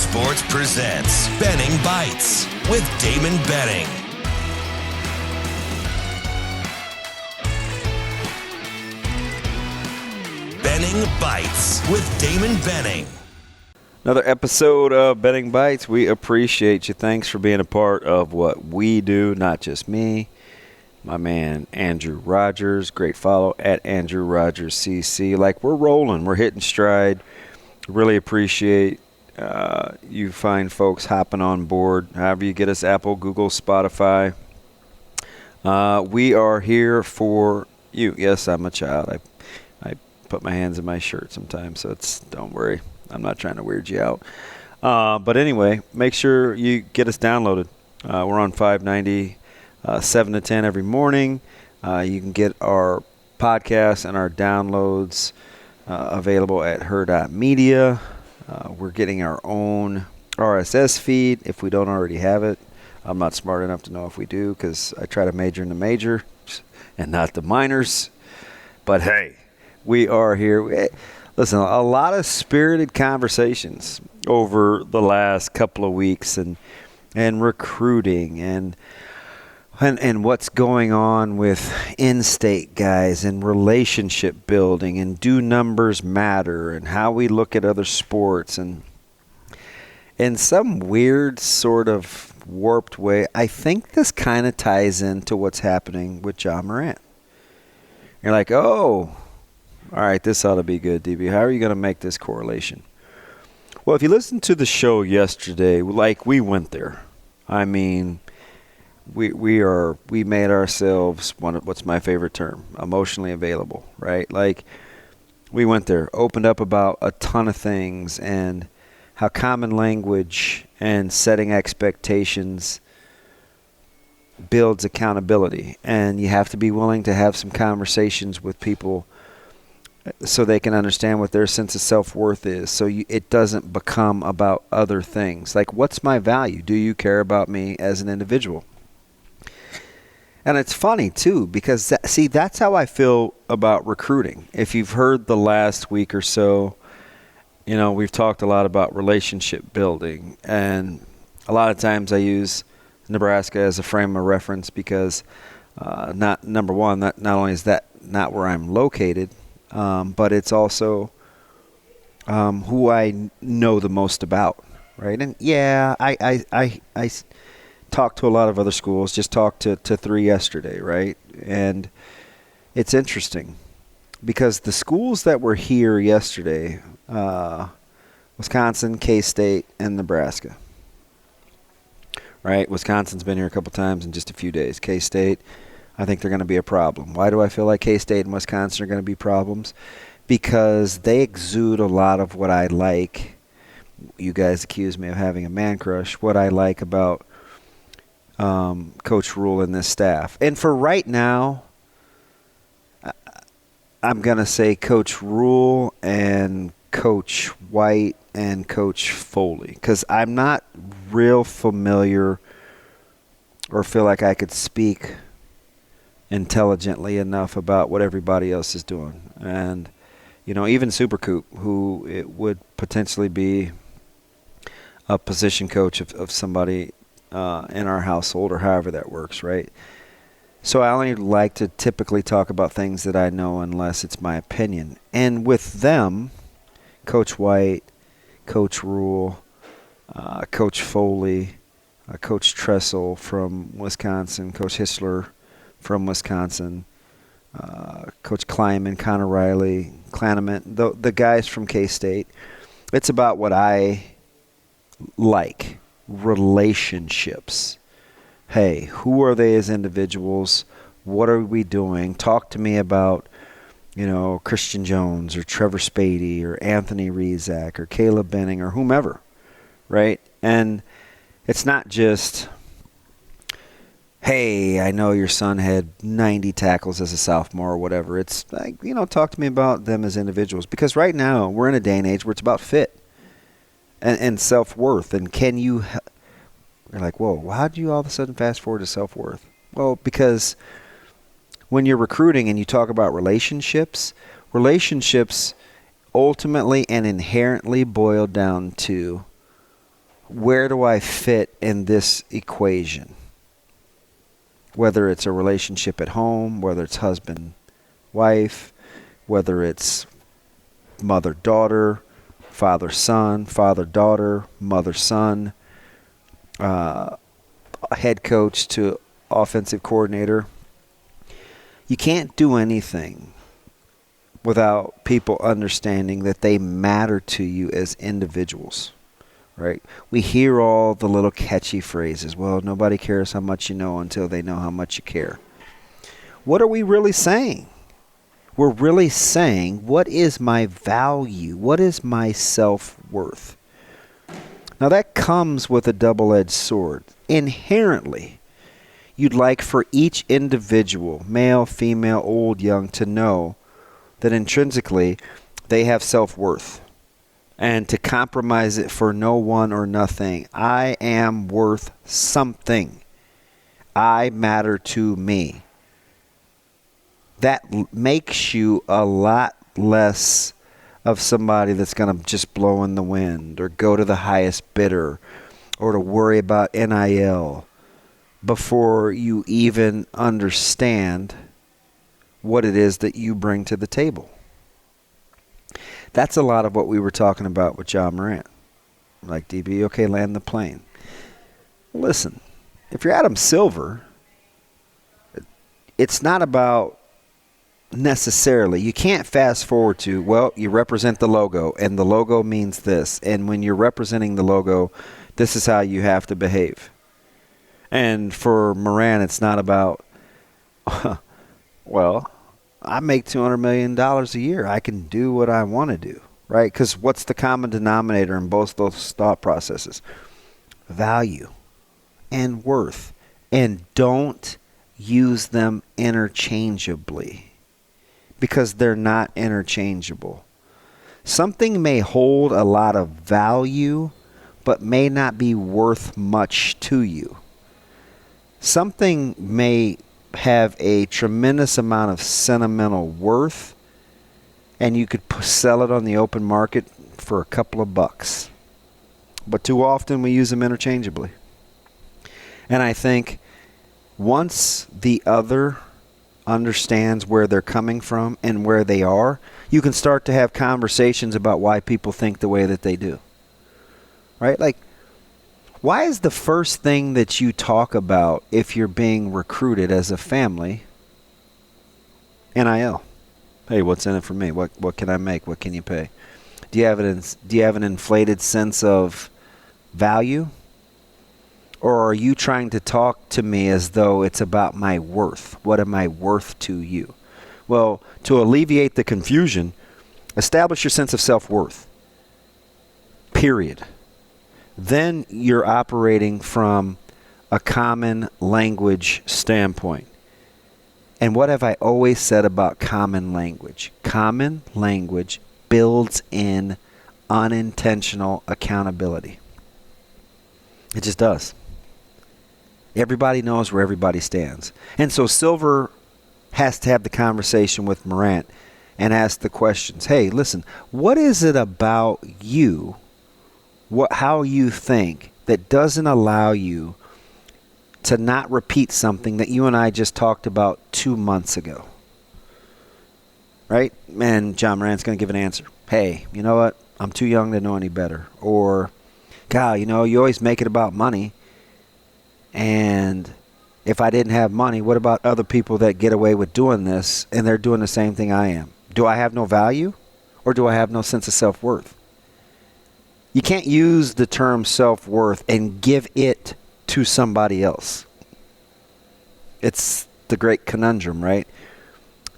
Sports presents Benning Bites with Damon Benning. Benning Bites with Damon Benning. Another episode of Benning Bites. We appreciate you. Thanks for being a part of what we do, not just me. My man Andrew Rogers, great follow at Andrew Rogers CC. Like, we're rolling, we're hitting stride. Really appreciate you fine folks hopping on board. However you get us, Apple, Google, Spotify. We are here for you. Yes, I'm a child. I put my hands in my shirt sometimes, so don't worry. I'm not trying to weird you out. But anyway, make sure you get us downloaded. We're on 590, 7 to 10 every morning. You can get our podcasts and our downloads available at Hurrdat Media. We're getting our own RSS feed if we don't already have it. I'm not smart enough to know if we do because I try to major in the major and not the minors. But hey, we are here. Listen, a lot of spirited conversations over the last couple of weeks and recruiting and what's going on with in-state guys and relationship building and do numbers matter and how we look at other sports. And in some weird sort of warped way, I think this kind of ties into what's happening with Ja Morant. You're like, oh, all right, this ought to be good, DB. How are you going to make this correlation? Well, if you listened to the show yesterday, like, we went there. I mean, we made ourselves what's my favorite term, emotionally available, right? Like, we went there, opened up about a ton of things and how common language and setting expectations builds accountability. And you have to be willing to have some conversations with people so they can understand what their sense of self-worth is, so it doesn't become about other things. Like, what's my value? Do you care about me as an individual? And it's funny, too, because, that's how I feel about recruiting. If you've heard the last week or so, we've talked a lot about relationship building. And a lot of times I use Nebraska as a frame of reference because, number one, not only is that not where I'm located, but it's also who I know the most about, right? And, yeah, I talked to a lot of other schools, just talked to 3 yesterday, right? And it's interesting because the schools that were here yesterday, Wisconsin, K-State, and Nebraska, right? Wisconsin's been here a couple times in just a few days. K-State, I think they're going to be a problem. Why do I feel like K-State and Wisconsin are going to be problems? Because they exude a lot of what I like. You guys accuse me of having a man crush. What I like about Coach Rule and this staff. And for right now, I'm going to say Coach Rule and Coach White and Coach Foley, because I'm not real familiar or feel like I could speak intelligently enough about what everybody else is doing. And, even Supercoop, who it would potentially be a position coach of somebody in our household, or however that works, right? So I only like to typically talk about things that I know unless it's my opinion. And with them, Coach White, Coach Rule, Coach Foley, Coach Tressel from Wisconsin, Coach Hissler from Wisconsin, Coach Kleiman, Connor Riley, Klaneman, the guys from K-State. It's about what I like. Relationships. Hey, who are they as individuals? What are we doing? Talk to me about, Christian Jones or Trevor Spady or Anthony Rizak or Caleb Benning or whomever, right? And it's not just, hey, I know your son had 90 tackles as a sophomore or whatever. It's like, talk to me about them as individuals. Because right now we're in a day and age where it's about fit and self-worth. And you're like, whoa, how do you all of a sudden fast forward to self-worth? Well, because when you're recruiting and you talk about relationships ultimately and inherently boil down to where do I fit in this equation? Whether it's a relationship at home, whether it's husband, wife, whether it's mother-daughter, father-son, father-daughter, mother-son, head coach to offensive coordinator. You can't do anything without people understanding that they matter to you as individuals, right? We hear all the little catchy phrases. Well, nobody cares how much you know until they know how much you care. What are we really saying? We're really saying, what is my value? What is my self-worth? Now, that comes with a double-edged sword. Inherently, you'd like for each individual, male, female, old, young, to know that intrinsically they have self-worth, and to compromise it for no one or nothing. I am worth something. I matter to me. That makes you a lot less of somebody that's going to just blow in the wind or go to the highest bidder or to worry about NIL before you even understand what it is that you bring to the table. That's a lot of what we were talking about with John Morant. Like, DB, okay, land the plane. Listen, if you're Adam Silver, it's not about necessarily. You can't fast forward to, well, you represent the logo, and the logo means this. And when you're representing the logo, this is how you have to behave. And for Morant, it's not about, well, I make $200 million a year. I can do what I want to do, right? Because what's the common denominator in both those thought processes? Value and worth. And don't use them interchangeably, because they're not interchangeable. Something may hold a lot of value, but may not be worth much to you. Something may have a tremendous amount of sentimental worth, and you could sell it on the open market for a couple of bucks. But too often we use them interchangeably. And I think once the other understands where they're coming from and where they are, you can start to have conversations about why people think the way that they do. Right? Like, why is the first thing that you talk about if you're being recruited as a family NIL? Hey, what's in it for me? What can I make? What can you pay? Do you have an inflated sense of value? Or are you trying to talk to me as though it's about my worth? What am I worth to you? Well, to alleviate the confusion, establish your sense of self-worth. Period. Then you're operating from a common language standpoint. And what have I always said about common language? Common language builds in unintentional accountability. It just does. Everybody knows where everybody stands. And so Silver has to have the conversation with Morant and ask the questions. Hey, listen, what is it about you, how you think, that doesn't allow you to not repeat something that you and I just talked about 2 months ago? Right? And John Morant's going to give an answer. Hey, you know what? I'm too young to know any better. Or, God, you always make it about money. And if I didn't have money, what about other people that get away with doing this and they're doing the same thing I am? Do I have no value, or do I have no sense of self-worth? You can't use the term self-worth and give it to somebody else. It's the great conundrum, right?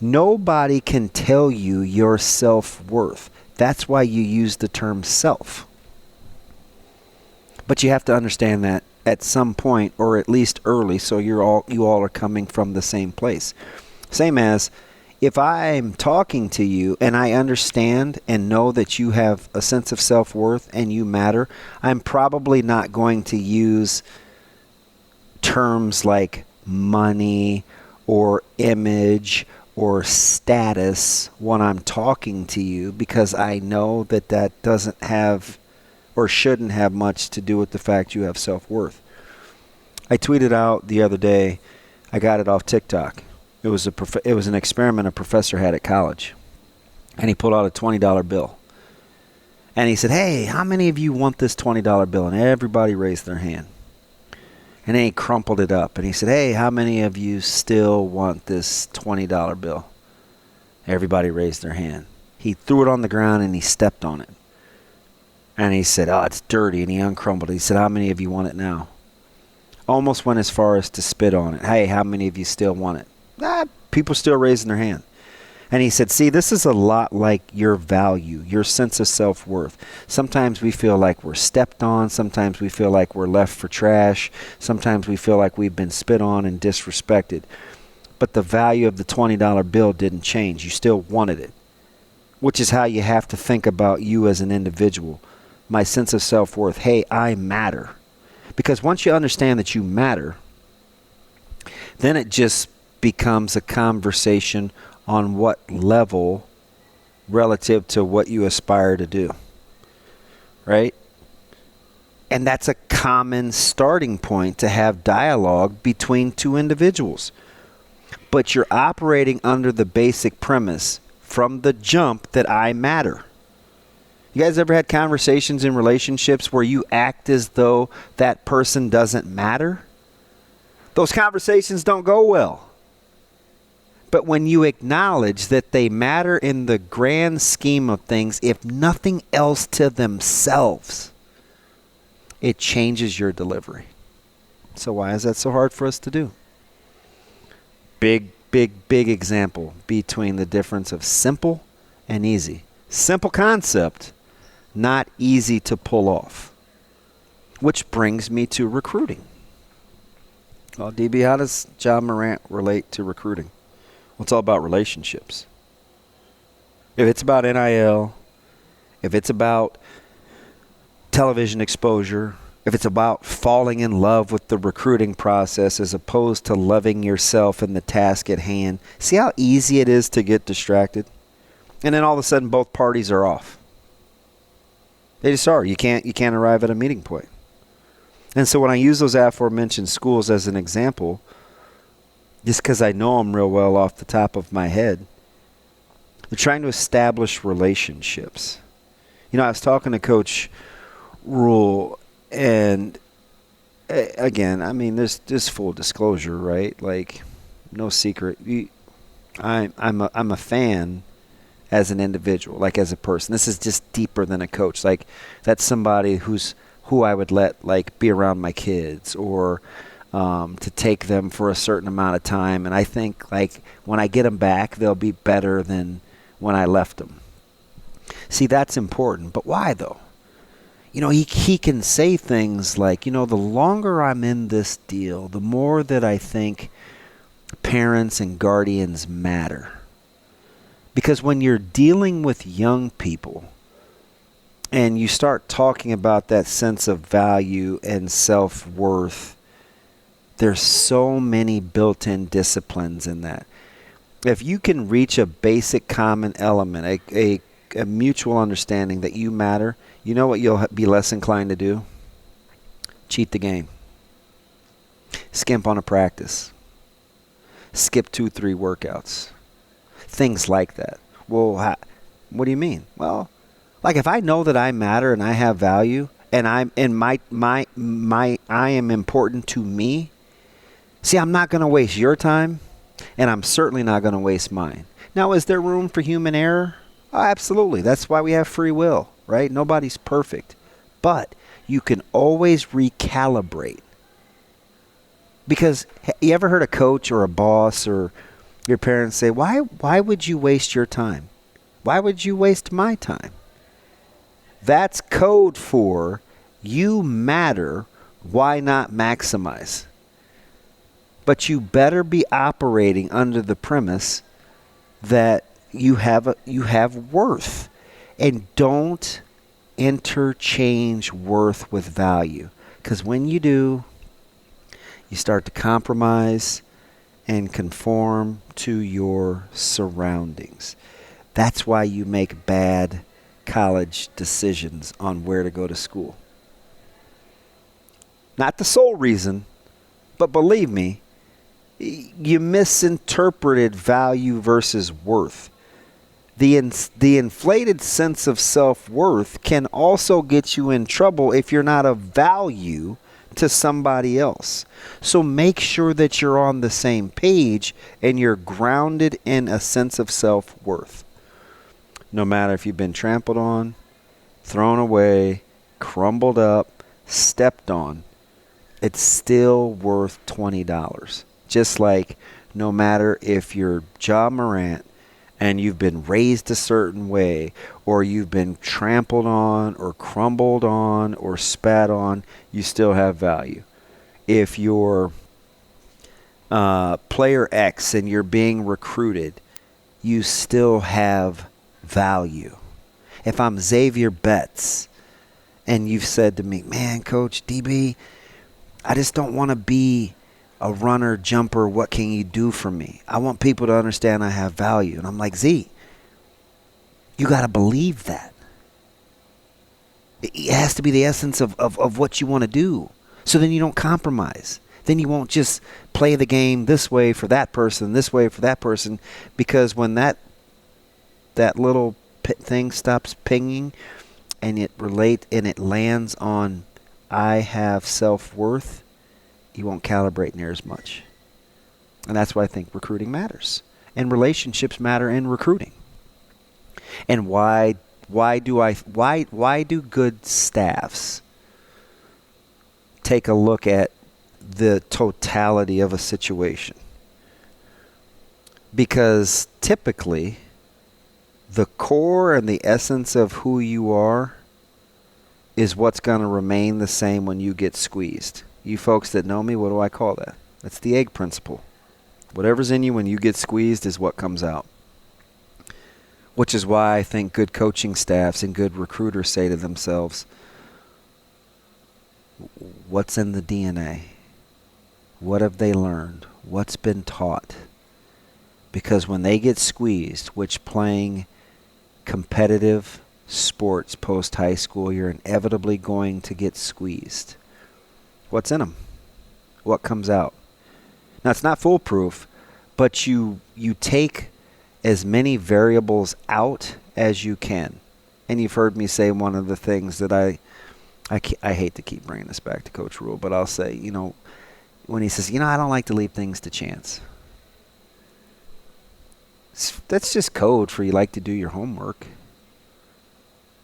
Nobody can tell you your self-worth. That's why you use the term self. But you have to understand that at some point, or at least early, so you all are coming from the same place. Same as if I'm talking to you and I understand and know that you have a sense of self-worth and you matter, I'm probably not going to use terms like money or image or status when I'm talking to you, because I know that doesn't have or shouldn't have much to do with the fact you have self-worth. I tweeted out the other day, I got it off TikTok. It was an experiment a professor had at college. And he pulled out a $20 bill. And he said, hey, how many of you want this $20 bill? And everybody raised their hand. And then he crumpled it up. And he said, hey, how many of you still want this $20 bill? Everybody raised their hand. He threw it on the ground and he stepped on it. And he said, oh, it's dirty. And he uncrumpled it. He said, how many of you want it now? Almost went as far as to spit on it. Hey, how many of you still want it? People still raising their hand. And he said, see, this is a lot like your value, your sense of self-worth. Sometimes we feel like we're stepped on. Sometimes we feel like we're left for trash. Sometimes we feel like we've been spit on and disrespected. But the value of the $20 bill didn't change. You still wanted it, which is how you have to think about you as an individual. My sense of self-worth. Hey, I matter. Because once you understand that you matter, then it just becomes a conversation on what level relative to what you aspire to do, right? And that's a common starting point to have dialogue between two individuals. But you're operating under the basic premise from the jump that I matter. You guys ever had conversations in relationships where you act as though that person doesn't matter? Those conversations don't go well. But when you acknowledge that they matter in the grand scheme of things, if nothing else to themselves, it changes your delivery. So why is that so hard for us to do? Big example between the difference of simple and easy. Simple concept, not easy to pull off. Which brings me to recruiting. Well, DB, how does John Morant relate to recruiting? Well, it's all about relationships. If it's about NIL, if it's about television exposure, if it's about falling in love with the recruiting process as opposed to loving yourself and the task at hand, see how easy it is to get distracted? And then all of a sudden both parties are off. They just are. You can't arrive at a meeting point. And so when I use those aforementioned schools as an example, just because I know them real well off the top of my head, they're trying to establish relationships. You know, I was talking to Coach Rule, and again, I mean, there's full disclosure, right? Like, no secret. I'm a fan as an individual, like as a person. This is just deeper than a coach. Like, that's somebody who I would let like be around my kids or to take them for a certain amount of time. And I think like when I get them back, they'll be better than when I left them. See, that's important. But why though? You know, he can say things like, you know, the longer I'm in this deal, the more that I think parents and guardians matter. Because when you're dealing with young people and you start talking about that sense of value and self-worth, there's so many built-in disciplines in that. If you can reach a basic common element, a mutual understanding that you matter, you know what you'll be less inclined to do? Cheat the game. Skimp on a practice. Skip 2-3 workouts. Things like that. Well, what do you mean? Well, like if I know that I matter and I have value and I am important to me, see, I'm not going to waste your time and I'm certainly not going to waste mine. Now, is there room for human error? Oh, absolutely. That's why we have free will, right? Nobody's perfect. But you can always recalibrate. Because you ever heard a coach or a boss or your parents say, why would you waste your time? Why would you waste my time? That's code for you matter, why not maximize? But you better be operating under the premise that you have worth. And don't interchange worth with value. Because when you do, you start to compromise and conform to your surroundings. That's why you make bad college decisions on where to go to school. Not the sole reason, but believe me, you misinterpreted value versus worth. The inflated sense of self-worth can also get you in trouble if you're not of value to somebody else. So make sure that you're on the same page and you're grounded in a sense of self-worth. No matter if you've been trampled on, thrown away, crumbled up, stepped on, it's still worth $20. Just like no matter if you're Ja Morant and you've been raised a certain way, or you've been trampled on or crumbled on or spat on, you still have value. If you're player X and you're being recruited, you still have value. If I'm Xavier Betts and you've said to me, man, Coach DB, I just don't want to be a runner, jumper. What can you do for me? I want people to understand I have value. And I'm like, Z, you got to believe that. It has to be the essence of what you want to do. So then you don't compromise. Then you won't just play the game this way for that person, this way for that person. Because when that little thing stops pinging and it lands on I have self-worth, you won't calibrate near as much. And that's why I think recruiting matters. And relationships matter in recruiting. And why do good staffs take a look at the totality of a situation? Because typically the core and the essence of who you are is what's going to remain the same when you get squeezed. You folks that know me, what do I call that? That's the egg principle. Whatever's in you when you get squeezed is what comes out. Which is why I think good coaching staffs and good recruiters say to themselves, what's in the DNA? What have they learned? What's been taught? Because when they get squeezed, which playing competitive sports post-high school, you're inevitably going to get squeezed. What's in them? What comes out? Now, it's not foolproof, but you take as many variables out as you can. And you've heard me say one of the things that I hate to keep bringing this back to Coach Rule, but I'll say, when he says, I don't like to leave things to chance. That's just code for you like to do your homework.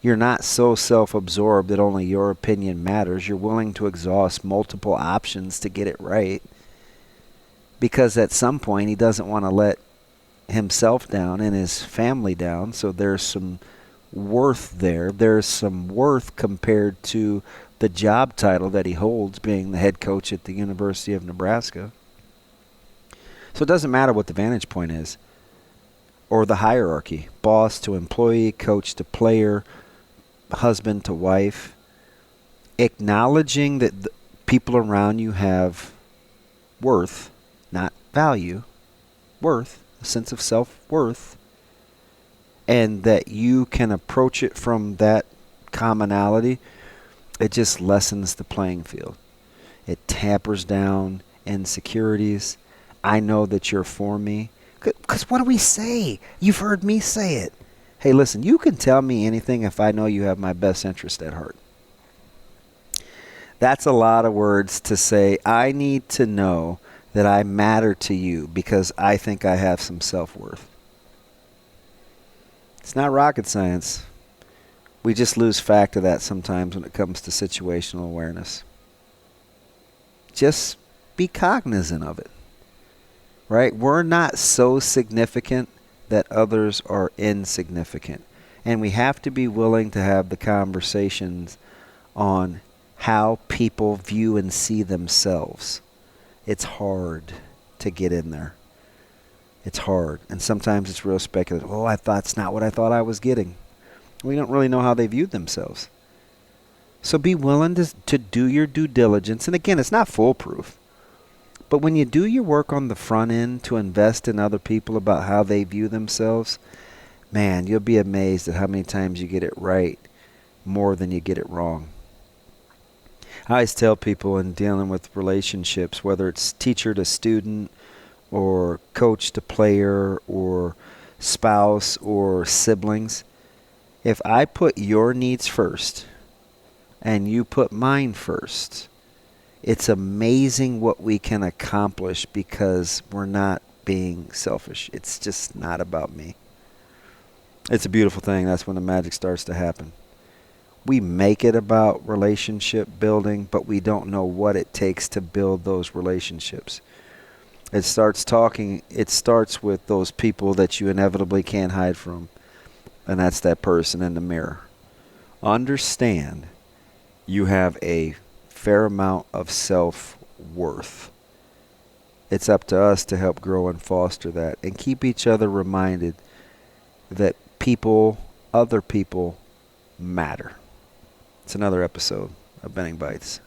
You're not so self-absorbed that only your opinion matters. You're willing to exhaust multiple options to get it right. Because at some point he doesn't want to let himself down and his family down. So there's some worth there. There's some worth compared to the job title that he holds, being the head coach at the University of Nebraska. So it doesn't matter what the vantage point is or the hierarchy. Boss to employee, coach to player, husband to wife. Acknowledging that the people around you have worth, not value, worth, a sense of self-worth, and that you can approach it from that commonality, it just lessens the playing field. It tampers down insecurities. I know that you're for me. Because what do we say? You've heard me say it. Hey, listen, you can tell me anything if I know you have my best interest at heart. That's a lot of words to say. I need to know that I matter to you because I think I have some self-worth. It's not rocket science. We just lose fact of that sometimes when it comes to situational awareness. Just be cognizant of it. Right? We're not so significant that others are insignificant. And we have to be willing to have the conversations on how people view and see themselves. It's hard to get in there. It's hard. And sometimes it's real speculative. Oh, I thought it's not what I thought I was getting. We don't really know how they viewed themselves. So be willing to do your due diligence. And again, it's not foolproof. But when you do your work on the front end to invest in other people about how they view themselves, man, you'll be amazed at how many times you get it right more than you get it wrong. I always tell people in dealing with relationships, whether it's teacher to student or coach to player or spouse or siblings, if I put your needs first and you put mine first, it's amazing what we can accomplish because we're not being selfish. It's just not about me. It's a beautiful thing. That's when the magic starts to happen. We make it about relationship building, but we don't know what it takes to build those relationships. It starts with those people that you inevitably can't hide from, and that's that person in the mirror. Understand you have a fair amount of self-worth. It's up to us to help grow and foster that and keep each other reminded that other people matter. It's another episode of Benning Bites.